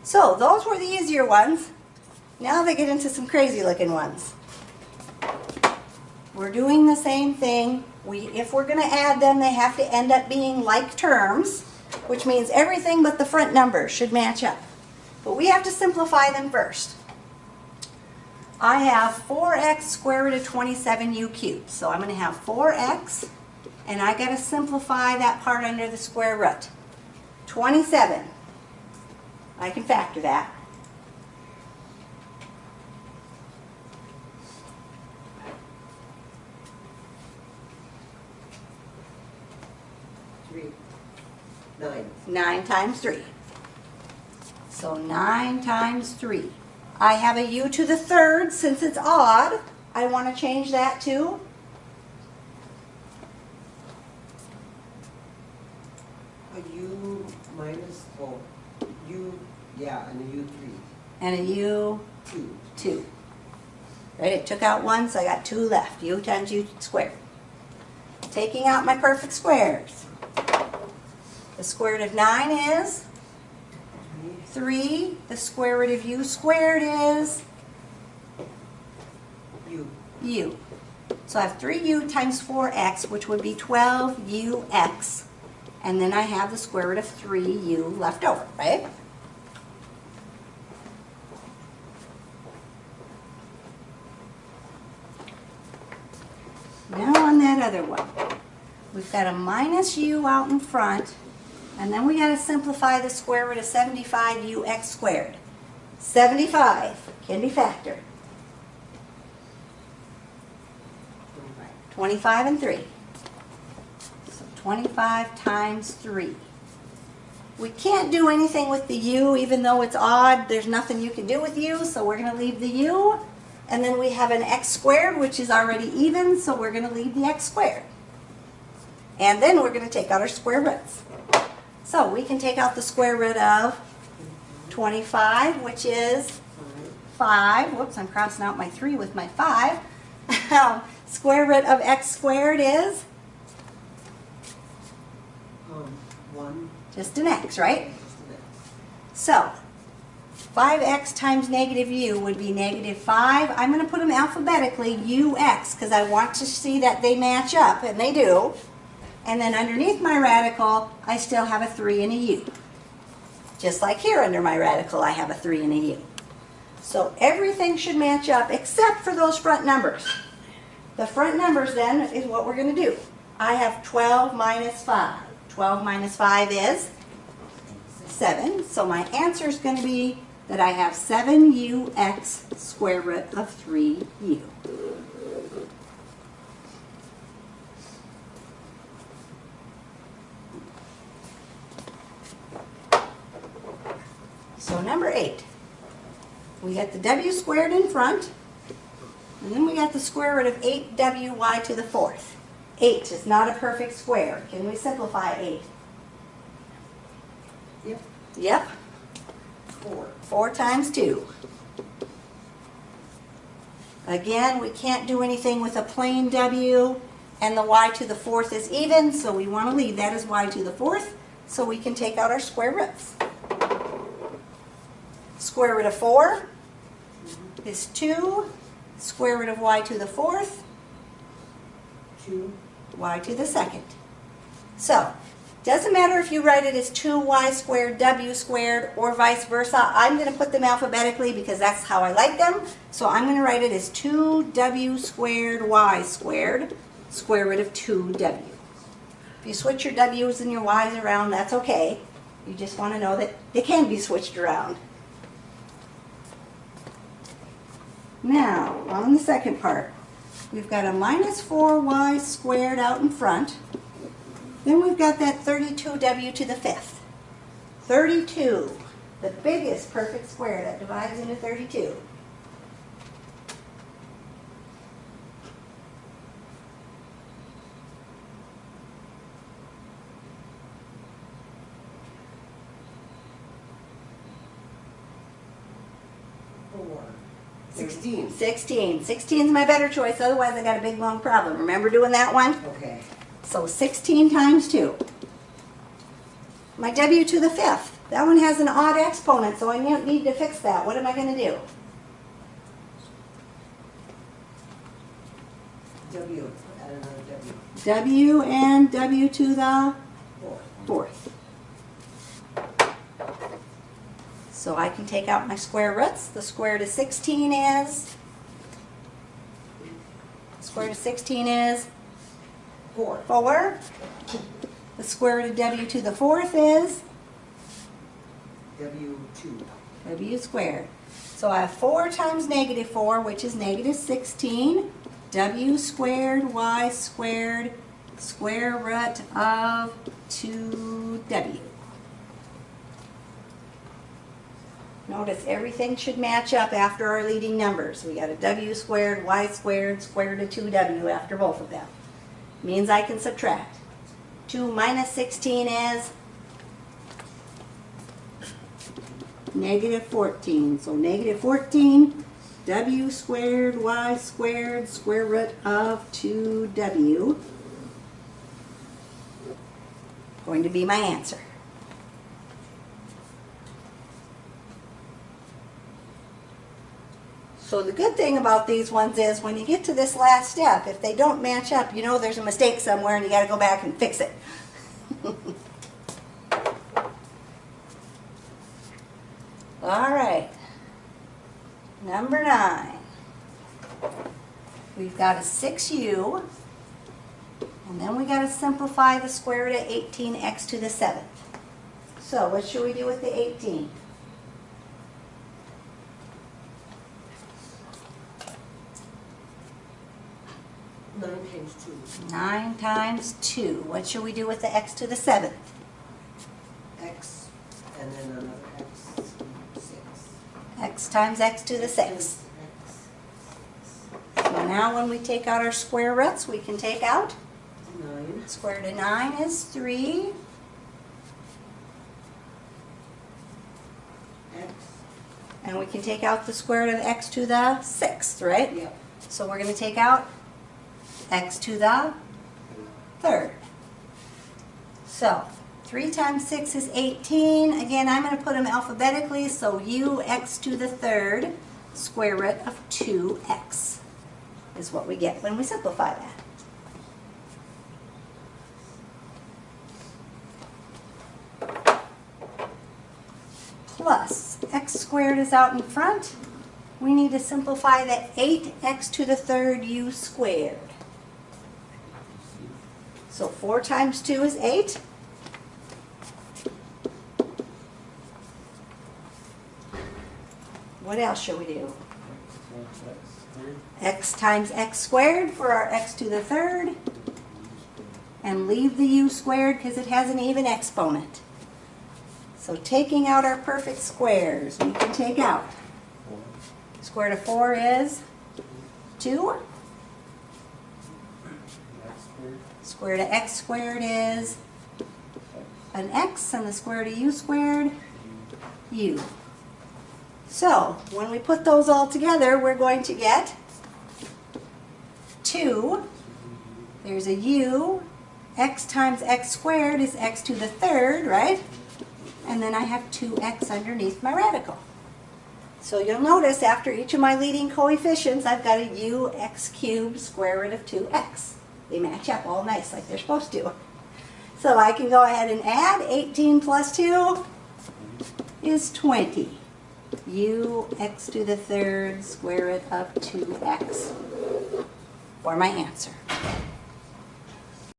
So those were the easier ones. Now they get into some crazy looking ones. We're doing the same thing. If we're going to add them, they have to end up being like terms, which means everything but the front numbers should match up. But we have to simplify them first. I have 4x square root of 27u cubed. So I'm going to have 4x, and I got to simplify that part under the square root. 27. I can factor that. Nine. 9 times 3. So 9 times 3. I have a u to the third. Since it's odd, I want to change that to A u minus, oh, u, yeah, and a u3. and a u 2. 2. Right? It took out 1, so I got 2 left. U times u squared. Taking out my perfect squares. The square root of 9 is 3. The square root of u squared is u. So I have 3u times 4x, which would be 12ux. And then I have the square root of 3u left over, right? Now on that other one, we've got a minus u out in front, and then we got to simplify the square root of 75ux squared. 75 can be factored. 25 and 3. So 25 times 3. We can't do anything with the u, even though it's odd. There's nothing you can do with u, so we're going to leave the u. And then we have an x squared, which is already even, so we're going to leave the x squared. And then we're going to take out our square roots. So we can take out the square root of 25, which is 5. Whoops, I'm crossing out my 3 with my 5. Square root of x squared is? 1. Just an x, right? So 5x times negative u would be negative 5. I'm going to put them alphabetically, ux, because I want to see that they match up, and they do. And then underneath my radical, I still have a 3 and a u. Just like here under my radical, I have a 3 and a u. So everything should match up except for those front numbers. The front numbers then is what we're going to do. I have 12 minus 5. 12 minus 5 is 7. So my answer is going to be that I have 7ux square root of 3u. So number 8. We got the w squared in front, and then we got the square root of 8wy to the 4th. 8 is not a perfect square. Can we simplify 8? Yep. Yep. 4. 4 times 2. Again, we can't do anything with a plain w, and the y to the 4th is even, so we want to leave that as y to the 4th, so we can take out our square roots. Square root of 4 is 2. Square root of y to the 4th, 2. Y to the 2nd. So, doesn't matter if you write it as 2y squared, w squared, or vice versa. I'm going to put them alphabetically because that's how I like them. So I'm going to write it as 2w squared y squared, square root of 2w. If you switch your w's and your y's around, that's okay. You just want to know that they can be switched around. Now, on the second part, we've got a minus 4y squared out in front. Then we've got that 32w to the 5th. 32, the biggest perfect square that divides into 32. Four. 16. 16. 16 is my better choice, otherwise I got a big long problem. Remember doing that one? Okay. So 16 times 2. My w to the 5th. That one has an odd exponent, so I need to fix that. What am I going to do? W, add another W. W and W to the fourth. So I can take out my square roots. The square root of 16 is? Square root of 16 is? 4. 4. The square root of W to the fourth is? W2. W squared. So I have 4 times negative 4, which is negative 16. W squared, Y squared, square root of 2W. Notice everything should match up after our leading numbers. We got a W squared, Y squared, square root of 2W after both of them. Means I can subtract. 2 minus 16 is negative 14. So negative 14, W squared, Y squared, square root of 2W. Going to be my answer. So the good thing about these ones is when you get to this last step, if they don't match up, you know there's a mistake somewhere and you got to go back and fix it. All right. Number 9. We've got a 6u, and then we got to simplify the square root of 18x to the 7th. So what should we do with the 18? 9 times 2. 9 times 2. What should we do with the x to the 7th? X, and then another X, 6. X times x to the 6th. X. So now when we take out our square roots, we can take out 9. square root of 9 is 3. X. And we can take out the square root of x to the 6th, right? Yep. So we're going to take out x to the 3rd. So 3 times 6 is 18. Again, I'm going to put them alphabetically. So u x to the 3rd square root of 2x is what we get when we simplify that. Plus x squared is out in front. We need to simplify the 8x to the 3rd u squared. So 4 times 2 is 8. What else should we do? X times x squared for our x to the 3rd. And leave the u squared because it has an even exponent. So taking out our perfect squares, we can take out. Square root of 4 is 2. Square root of x squared is an x, and the square root of u squared, u. So when we put those all together, we're going to get 2. There's a u. X times x squared is x to the 3rd, right? And then I have 2x underneath my radical. So you'll notice after each of my leading coefficients, I've got a u x cubed square root of 2x. They match up all nice like they're supposed to. So I can go ahead and add 18 plus 2 is 20. U x to the 3rd square root of 2x for my answer.